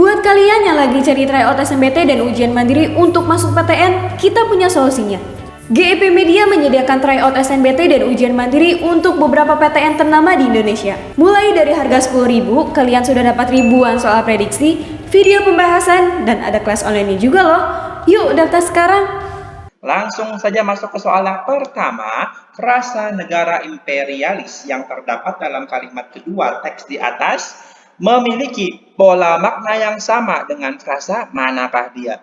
Buat kalian yang lagi cari tryout SNBT dan ujian mandiri untuk masuk PTN, kita punya solusinya. GEP Media menyediakan tryout SNBT dan ujian mandiri untuk beberapa PTN ternama di Indonesia. Mulai dari harga 10.000, kalian sudah dapat ribuan soal prediksi, video pembahasan, dan ada kelas online juga loh. Yuk daftar sekarang! Langsung saja masuk ke soal yang pertama, frasa negara imperialis yang terdapat dalam kalimat kedua teks di atas memiliki pola makna yang sama dengan frasa manakah dia?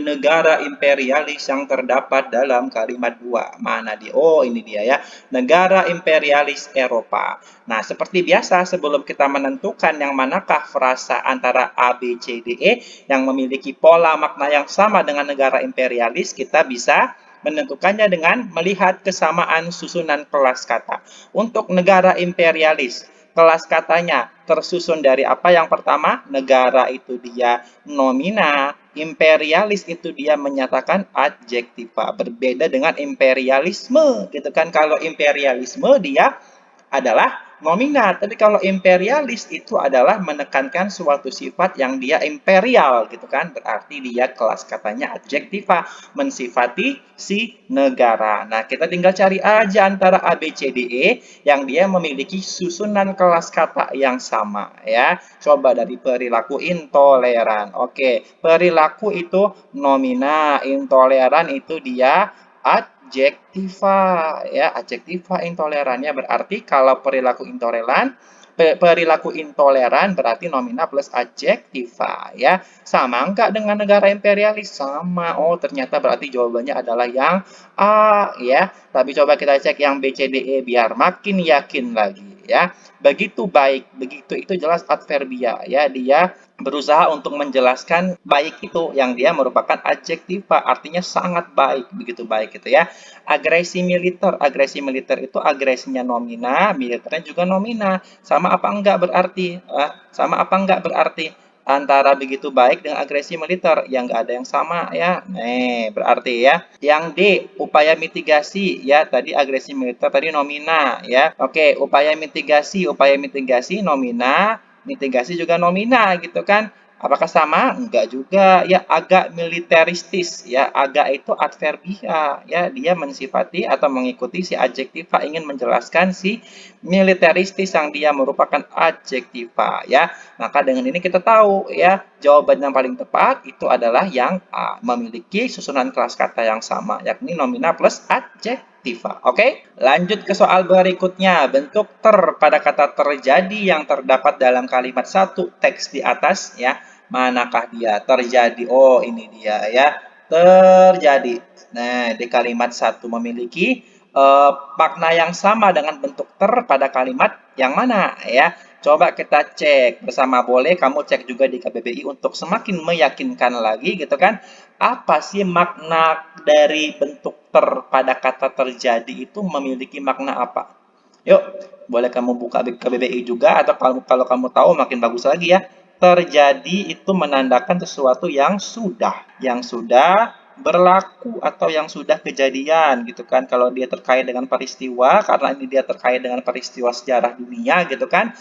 Negara imperialis yang terdapat dalam kalimat dua. Mana dia? Oh, ini dia ya. Negara imperialis Eropa. Nah, seperti biasa sebelum kita menentukan yang manakah frasa antara A, B, C, D, E yang memiliki pola makna yang sama dengan negara imperialis, kita bisa menentukannya dengan melihat kesamaan susunan kelas kata. Untuk negara imperialis, kelas katanya tersusun dari apa? Yang pertama, negara itu dia nomina, imperialis itu dia menyatakan adjektiva. Berbeda dengan imperialisme, gitu kan? Kalau imperialisme dia adalah nomina, tapi kalau imperialis itu adalah menekankan suatu sifat yang dia imperial, gitu kan? Berarti dia kelas katanya adjektiva, mensifati si negara. Nah, kita tinggal cari aja antara A, B, C, D, E yang dia memiliki susunan kelas kata yang sama ya. Coba dari perilaku intoleran. Oke, perilaku itu nomina, intoleran itu dia adjektiva ya, adjektiva intolerannya berarti kalau perilaku intoleran berarti nomina plus adjektiva ya. Sama enggak dengan negara imperialis? Sama. Oh, ternyata berarti jawabannya adalah yang A ya. Tapi coba kita cek yang B, C, D, E biar makin yakin lagi ya. Begitu baik, begitu itu jelas adverbia ya. Dia berusaha untuk menjelaskan baik itu yang dia merupakan adjektiva, artinya sangat baik, begitu baik itu ya. Agresi militer itu agresinya nomina, militernya juga nomina. Sama apa enggak berarti? Sama apa enggak berarti? Antara begitu baik dengan agresi militer yang enggak ada yang sama ya. Berarti ya. Yang D, upaya mitigasi ya, tadi agresi militer tadi nomina ya. Oke, upaya mitigasi nomina, mitigasi juga nomina gitu kan. Apakah sama? Enggak juga. Ya, agak militeristis ya. Agak itu adverbia ya. Dia mensifati atau mengikuti si adjektiva, ingin menjelaskan si militeristis yang dia merupakan adjektiva ya. Maka dengan ini kita tahu ya, jawaban yang paling tepat itu adalah yang A, memiliki susunan kelas kata yang sama, yakni nomina plus adjektiva. Oke, lanjut ke soal berikutnya. Bentuk ter pada kata terjadi yang terdapat dalam kalimat satu teks di atas ya. Manakah dia? Terjadi. Oh, ini dia ya. Terjadi. Nah, di kalimat satu memiliki makna yang sama dengan bentuk ter pada kalimat yang mana ya. Coba kita cek bersama, boleh kamu cek juga di KBBI untuk semakin meyakinkan lagi gitu kan. Apa sih makna dari bentuk ter pada kata terjadi itu, memiliki makna apa? Yuk, boleh kamu buka KBBI juga, atau kalau kamu tahu makin bagus lagi ya. Terjadi itu menandakan sesuatu yang sudah berlaku atau yang sudah kejadian gitu kan. Kalau dia terkait dengan peristiwa, karena ini dia terkait dengan peristiwa sejarah dunia gitu kan.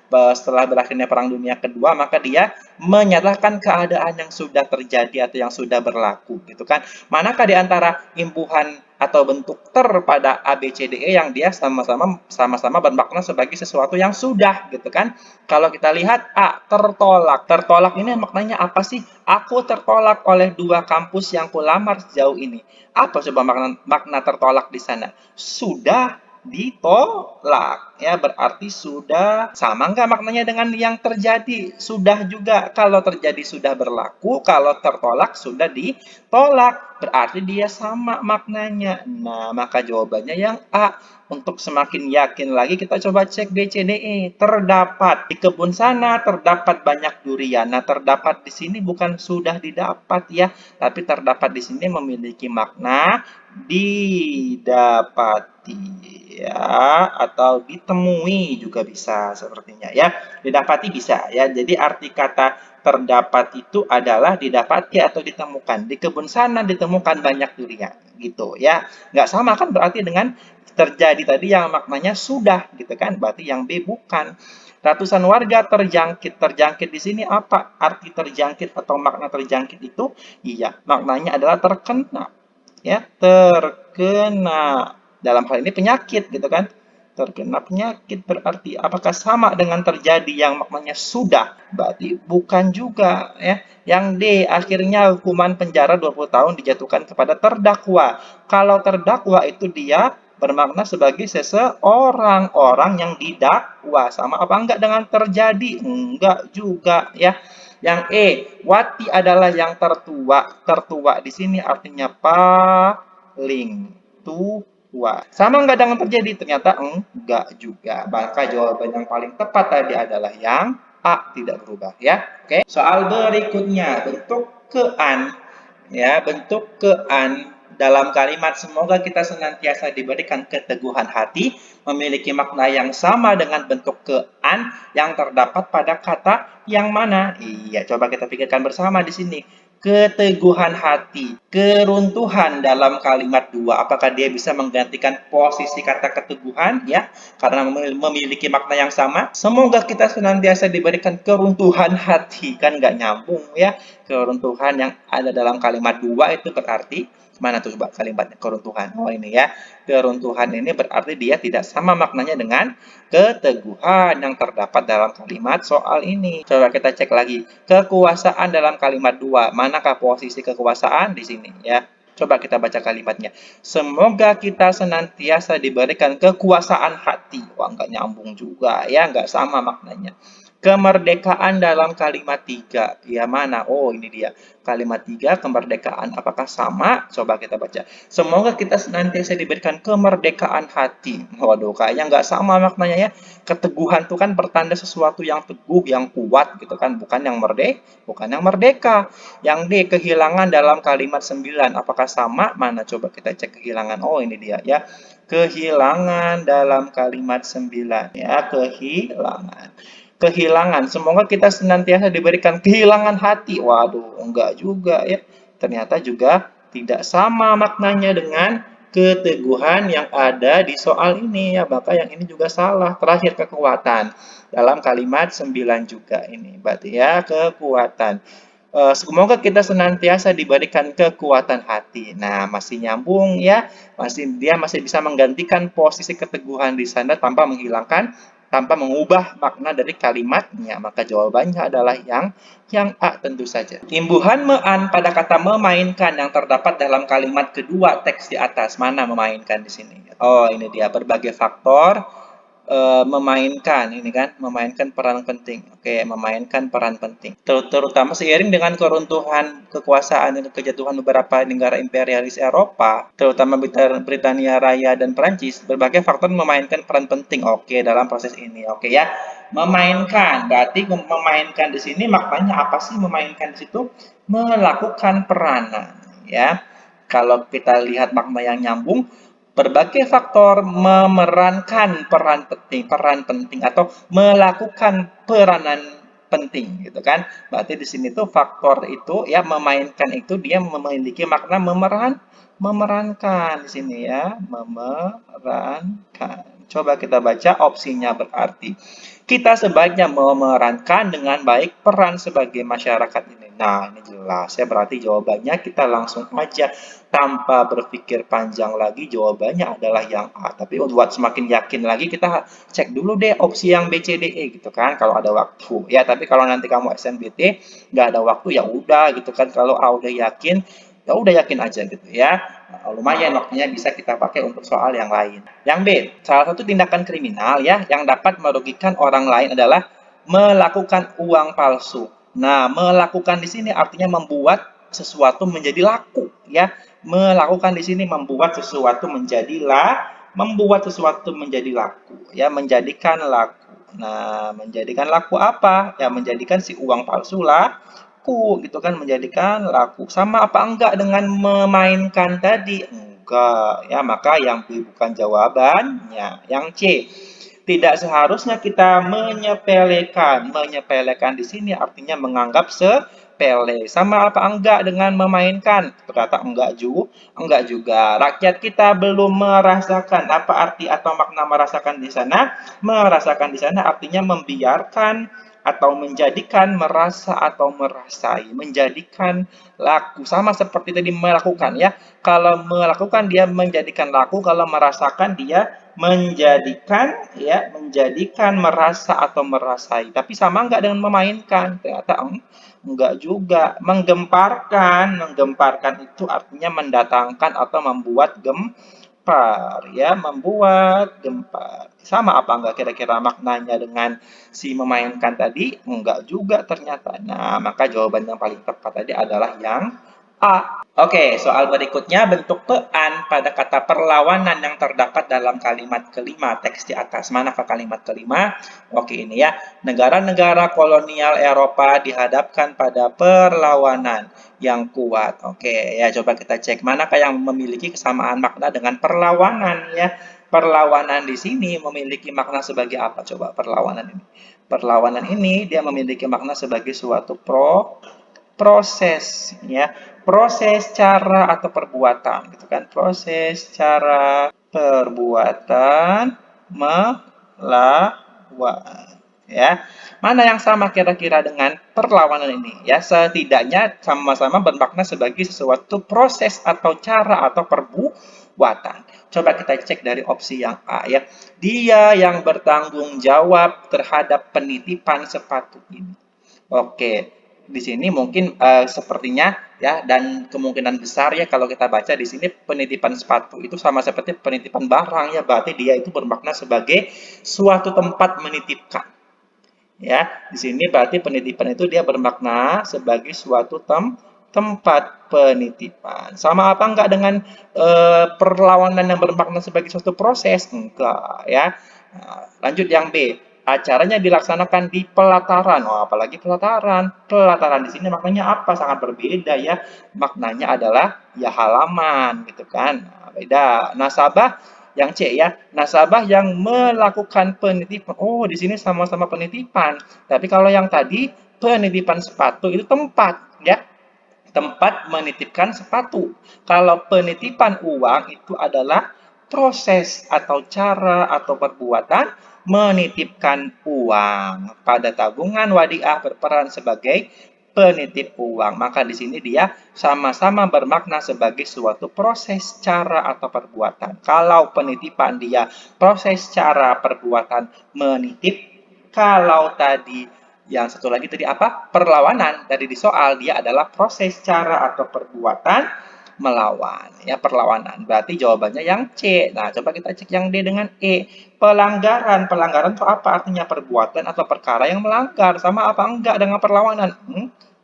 Setelah berakhirnya Perang Dunia Kedua, maka dia menyatakan keadaan yang sudah terjadi atau yang sudah berlaku gitu kan. Manakah di antara imbuhan atau bentuk ter pada A, B, C, D, E yang dia sama-sama bermakna sebagai sesuatu yang sudah gitu kan. Kalau kita lihat A, tertolak. Tertolak ini maknanya apa sih? Aku tertolak oleh dua kampus yang kulamar sejauh ini. Apa coba makna tertolak di sana? Sudah ditolak ya, berarti sudah. Sama nggak maknanya dengan yang terjadi? Sudah juga. Kalau terjadi sudah berlaku, kalau tertolak sudah ditolak, berarti dia sama maknanya. Nah, maka jawabannya yang A. Untuk semakin yakin lagi kita coba cek B, C, D, E. Terdapat di kebun sana terdapat banyak durian. Nah, terdapat di sini bukan sudah didapat ya, tapi terdapat di sini memiliki makna didapati ya, atau ditemui juga bisa sepertinya ya. Didapati bisa ya. Jadi arti kata terdapat itu adalah didapati atau ditemukan. Di kebun sana ditemukan banyak durian gitu ya. Nggak sama kan berarti dengan terjadi tadi yang maknanya sudah gitu kan. Berarti yang B bukan. Ratusan warga terjangkit. Terjangkit di sini apa? Arti terjangkit atau makna terjangkit itu? Iya, maknanya adalah terkena. Ya, terkena. Dalam hal ini penyakit gitu kan. Terkena penyakit berarti apakah sama dengan terjadi yang maknanya sudah? Berarti bukan juga ya. Yang D, akhirnya hukuman penjara 20 tahun dijatuhkan kepada terdakwa. Kalau terdakwa itu dia bermakna sebagai seseorang, orang yang didakwa. Sama apa enggak dengan terjadi? Enggak juga ya. Yang E, Wati adalah yang tertua. Tertua di sini artinya paling tua. Sama enggak dengan terjadi? Ternyata enggak juga. Maka jawaban yang paling tepat tadi adalah yang A, tidak berubah ya. Oke. Soal berikutnya, bentuk kean ya, bentuk kean dalam kalimat semoga kita senantiasa diberikan keteguhan hati memiliki makna yang sama dengan bentuk kean yang terdapat pada kata yang mana? Iya, coba kita pikirkan bersama di sini. Keteguhan hati, keruntuhan dalam kalimat dua. Apakah dia bisa menggantikan posisi kata keteguhan ya? Karena memiliki makna yang sama. Semoga kita senantiasa diberikan keruntuhan hati. Kan nggak nyambung ya. Keruntuhan yang ada dalam kalimat dua itu berarti mana tuh coba kalimatnya keruntuhan? Oh ini ya. Keruntuhan ini berarti dia tidak sama maknanya dengan keteguhan yang terdapat dalam kalimat soal ini. Coba kita cek lagi. Kekuasaan dalam kalimat dua. Manakah posisi kekuasaan di sini ya? Coba kita baca kalimatnya. Semoga kita senantiasa diberikan kekuasaan hati. Wah, nggak nyambung juga ya, nggak sama maknanya. Kemerdekaan dalam kalimat tiga. Ya mana? Oh ini dia. Kalimat tiga, kemerdekaan. Apakah sama? Coba kita baca. Semoga kita senantiasa diberikan kemerdekaan hati. Waduh, kayaknya nggak sama maknanya ya. Keteguhan itu kan pertanda sesuatu yang teguh, yang kuat gitu kan. Bukan yang merdeka. Yang D, kehilangan dalam kalimat 9. Apakah sama? Mana? Coba kita cek kehilangan. Oh ini dia ya. Kehilangan dalam kalimat 9. Ya, kehilangan. Kehilangan. Semoga kita senantiasa diberikan kehilangan hati. Waduh, enggak juga ya. Ternyata juga tidak sama maknanya dengan keteguhan yang ada di soal ini ya. Maka yang ini juga salah. Terakhir kekuatan. Dalam kalimat 9 juga ini. Berarti ya kekuatan. Semoga kita senantiasa diberikan kekuatan hati. Nah, masih nyambung ya. Dia masih bisa menggantikan posisi keteguhan di sana tanpa mengubah makna dari kalimatnya. Maka jawabannya adalah yang A tentu saja. Imbuhan mean pada kata memainkan yang terdapat dalam kalimat kedua teks di atas. Mana memainkan di sini? Oh, ini dia berbagai faktor memainkan ini kan, memainkan peran penting. Oke, memainkan peran penting. Terutama seiring dengan keruntuhan kekuasaan dan kejatuhan beberapa negara imperialis Eropa, terutama Britania Raya dan Prancis, berbagai faktor memainkan peran penting. Oke, dalam proses ini. Oke ya. Memainkan, berarti memainkan di sini maknanya apa sih memainkan di situ? Melakukan peranan, ya. Kalau kita lihat makna yang nyambung, berbagai faktor memerankan peran penting atau melakukan peranan penting gitu kan. Berarti di sini tuh faktor itu ya memainkan itu dia memiliki makna memerankan di sini ya, memerankan. Coba kita baca opsinya berarti kita sebaiknya memerankan dengan baik peran sebagai masyarakat ini. Nah, ini jelas ya berarti jawabannya kita langsung aja tanpa berpikir panjang lagi jawabannya adalah yang A. Tapi buat semakin yakin lagi kita cek dulu deh opsi yang B, C, D, E gitu kan kalau ada waktu. Ya, tapi kalau nanti kamu SNBT nggak ada waktu ya udah gitu kan. Kalau A udah yakin ya udah yakin aja gitu ya. Nah, lumayan waktunya bisa kita pakai untuk soal yang lain. Yang B, salah satu tindakan kriminal ya yang dapat merugikan orang lain adalah melakukan uang palsu. Nah, melakukan di sini artinya membuat sesuatu menjadi laku ya. Melakukan di sini membuat sesuatu menjadi laku ya, menjadikan laku. Nah, menjadikan laku apa? Ya menjadikan si uang palsu laku gitu kan, menjadikan laku. Sama apa enggak dengan memainkan tadi? Enggak ya, maka yang B bukan jawabannya. Yang C, tidak seharusnya kita menyepelekan. Menyepelekan di sini artinya menganggap sepele. Sama apa enggak dengan memainkan? Ternyata enggak juga. Rakyat kita belum merasakan apa arti atau makna merasakan di sana. Merasakan di sana artinya membiarkan atau menjadikan, merasa atau merasai, menjadikan laku. Sama seperti tadi melakukan ya. Kalau melakukan dia menjadikan laku, kalau merasakan dia menjadikan ya, menjadikan merasa atau merasai. Tapi sama enggak dengan memainkan? Ternyata enggak juga. Menggemparkan itu artinya mendatangkan atau membuat gempar ya, membuat gempar. Sama apa enggak kira-kira maknanya dengan si memainkan tadi? Enggak juga ternyata. Nah, maka jawaban yang paling tepat tadi adalah yang A. Oke, soal berikutnya bentuk pean pada kata perlawanan yang terdapat dalam kalimat kelima teks di atas. Manakah kalimat kelima? Oke, ini ya. Negara-negara kolonial Eropa dihadapkan pada perlawanan yang kuat. Oke, ya coba kita cek manakah yang memiliki kesamaan makna dengan perlawanan ya. Perlawanan di sini memiliki makna sebagai apa? Coba perlawanan ini. Perlawanan ini dia memiliki makna sebagai suatu proses ya, proses cara atau perbuatan gitu kan, proses cara perbuatan melawan ya. Mana yang sama kira-kira dengan perlawanan ini ya? Setidaknya sama-sama bermakna sebagai sesuatu proses atau cara atau perbuatan. Coba kita cek dari opsi yang A ya. Dia yang bertanggung jawab terhadap penitipan sepatu ini. Oke, di sini mungkin sepertinya ya, dan kemungkinan besar ya kalau kita baca di sini penitipan sepatu itu sama seperti penitipan barang ya, berarti dia itu bermakna sebagai suatu tempat menitipkan. Ya, di sini berarti penitipan itu dia bermakna sebagai suatu tempat penitipan. Sama apa enggak dengan perlawanan yang bermakna sebagai suatu proses? Enggak ya. Nah, lanjut yang B. Acaranya dilaksanakan di pelataran. Oh, apalagi pelataran. Pelataran di sini maknanya apa? Sangat berbeda ya. Maknanya adalah ya halaman gitu kan. Nah, beda. Nasabah yang C ya, nasabah yang melakukan penitipan. Oh, di sini sama-sama penitipan. Tapi kalau yang tadi penitipan sepatu itu tempat ya. Tempat menitipkan sepatu. Kalau penitipan uang itu adalah proses atau cara atau perbuatan menitipkan uang. Pada tabungan wadiah berperan sebagai penitip uang. Maka di sini dia sama-sama bermakna sebagai suatu proses, cara, atau perbuatan. Kalau penitipan dia proses, cara, perbuatan menitip. Kalau tadi yang satu lagi tadi apa? Perlawanan. Tadi di soal dia adalah proses, cara, atau perbuatan melawan. Ya, perlawanan. Berarti jawabannya yang C. Nah, coba kita cek yang D dengan E. Pelanggaran. Pelanggaran itu apa? Artinya perbuatan atau perkara yang melanggar. Sama apa enggak dengan perlawanan?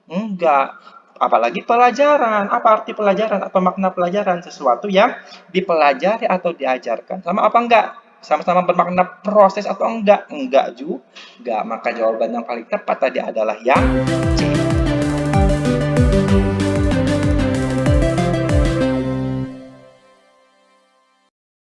Enggak. Apalagi pelajaran. Apa arti pelajaran atau makna pelajaran? Sesuatu yang dipelajari atau diajarkan. Sama apa enggak? Sama-sama bermakna proses atau enggak? Enggak juga. Maka jawaban yang paling tepat tadi adalah yang C.